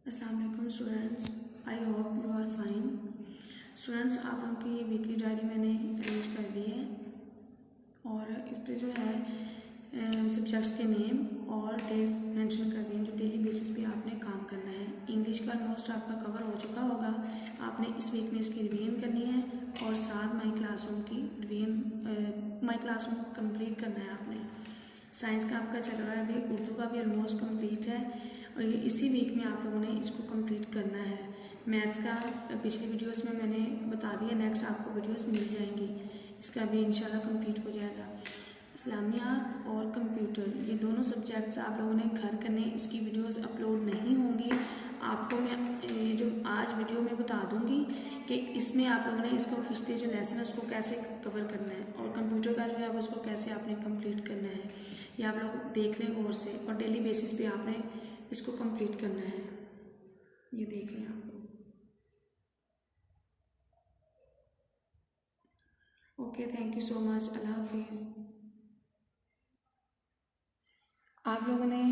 अस्सलाम वालेकुम students, I hope you are fine. Students, आप लोगों की ये वीकली डायरी मैंने अरेंज कर दी है और इस पर जो है सब्जेक्ट्स के नेम और डेज मेंशन कर दिए हैं जो डेली बेसिस पे आपने काम करना है। इंग्लिश का ऑलमोस्ट आपका कवर हो चुका होगा, आपने इस वीक में इसकी रिवीजन करनी है और साथ माई क्लासरूम की रिवीजन माई क्लासरूम कंप्लीट करना है आपने। साइंस का आपका चल रहा है अभी, उर्दू का भी ऑलमोस्ट कंप्लीट है और इसी वीक में आप लोगों ने इसको कंप्लीट करना है। मैथ्स का पिछली वीडियोस में मैंने बता दिया, नेक्स्ट आपको वीडियोस मिल जाएंगी, इसका भी इंशाल्लाह कंप्लीट हो जाएगा। इस्लामियात और कंप्यूटर ये दोनों सब्जेक्ट्स आप लोगों ने घर करने, इसकी वीडियोस अपलोड नहीं होंगी। आपको मैं ये जो आज वीडियो में बता दूंगी कि इसमें आप लोगों ने इसको पिछले जो लेसन है उसको कैसे कवर करना है और कंप्यूटर का जो है वो उसको कैसे आपने कंप्लीट करना है, ये आप लोग देख लें गौर से और डेली बेसिस पे आपने इसको कंप्लीट करना है। ये देख लें आप लोग। Okay, thank you so much, अल्लाह हाफिज़। आप लोगों ने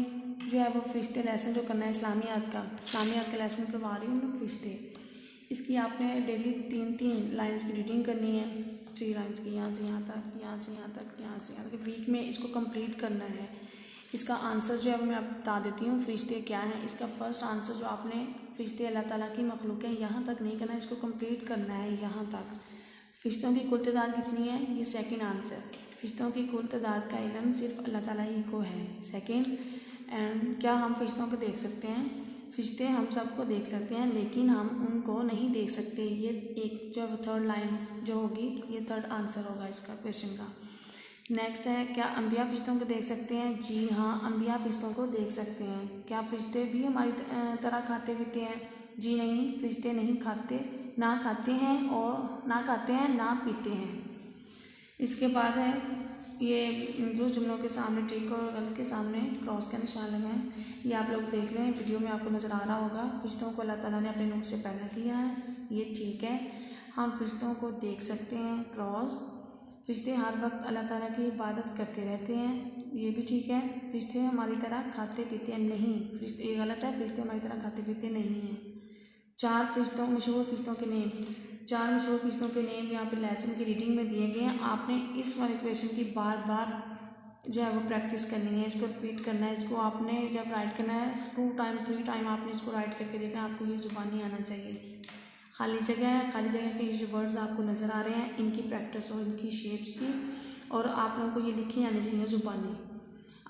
जो है वो फिफ्थ लेसन जो करना है इस्लामियात का लेसन करवा रही हूँ मैं फिफ्थ। इसकी आपने डेली तीन लाइंस की रीडिंग करनी है, 3 लाइंस की, यहाँ से यहाँ तक, यहाँ से यहाँ तक, यहाँ से यहाँ तक। वीक में इसको कंप्लीट करना है। इसका आंसर जो है वो मैं आप बता देती हूँ फरिश्ते क्या है। इसका फर्स्ट आंसर जो आपने फरिश्ते अल्लाह ताला की मखलूक है, यहाँ तक नहीं करना है, इसको कंप्लीट करना है यहाँ तक। फरिश्तों की कुल तादाद कितनी है, ये सेकंड आंसर। फरिश्तों की कुल तादाद का इल्म सिर्फ अल्लाह ताला ही को है, सेकंड। एंड क्या हम फरिश्तों को देख सकते हैं? फरिश्ते हम सबको देख सकते हैं लेकिन हम उनको नहीं देख सकते। ये एक जो थर्ड लाइन जो होगी, ये थर्ड आंसर होगा इसका क्वेश्चन का। नेक्स्ट है, क्या अंबिया फरिश्तों को देख सकते हैं? जी हाँ, अंबिया फरिश्तों को देख सकते हैं। क्या फरिश्ते भी हमारी तरह खाते पीते हैं? जी नहीं, फरिश्ते नहीं खाते, ना खाते हैं और ना खाते हैं ना पीते हैं। इसके बाद है ये जो जुमलों के सामने ठीक और गलत के सामने क्रॉस का निशान लगा है, ये आप लोग देख लें, वीडियो में आपको नज़र आ रहा होगा। फरिश्तों को अल्लाह ताला ने अपने नूर से पैदा किया है, ये ठीक है। हम फरिश्तों को देख सकते हैं, क्रॉस। फरिश्ते हर वक्त अल्लाह ताला की इबादत करते रहते हैं, ये भी ठीक है। फरिश्ते हमारी तरह खाते पीते हैं, नहीं, फरिश्ते ये गलत है, फरिश्ते हमारी तरह खाते पीते नहीं हैं। 4 फरिश्तों मशहूर फरिश्तों के नेम, 4 मशहूर फरिश्तों के नेम यहाँ पे लेसन की रीडिंग में दिए गए हैं। आपने इस वाले क्वेश्चन की बार बार जो है वो प्रैक्टिस करनी है, इसको रिपीट करना है। इसको आपने जब राइट करना है 2 टाइम 3 टाइम आपने इसको राइट करके देखना है, आपको ये ज़ुबानी आना चाहिए। खाली जगह है, खाली जगह के ये जो वर्ड्स आपको नज़र आ रहे हैं, इनकी प्रैक्टिस हो, इनकी शेप्स की, और आप लोगों को ये लिखनी आनी चाहिए ज़ुबानी।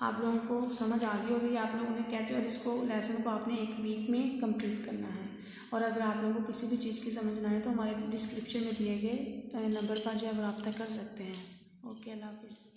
आप लोगों को समझ आ गई होगी आप लोगों ने कैसे, और इसको लेसन को आपने एक वीक में कंप्लीट करना है। और अगर आप लोगों को किसी भी चीज़ की समझ ना आए तो हमारे डिस्क्रिप्शन में दिए गए नंबर पर जो है रब्ता कर सकते हैं। ओके, अल्लाह हाफिज़।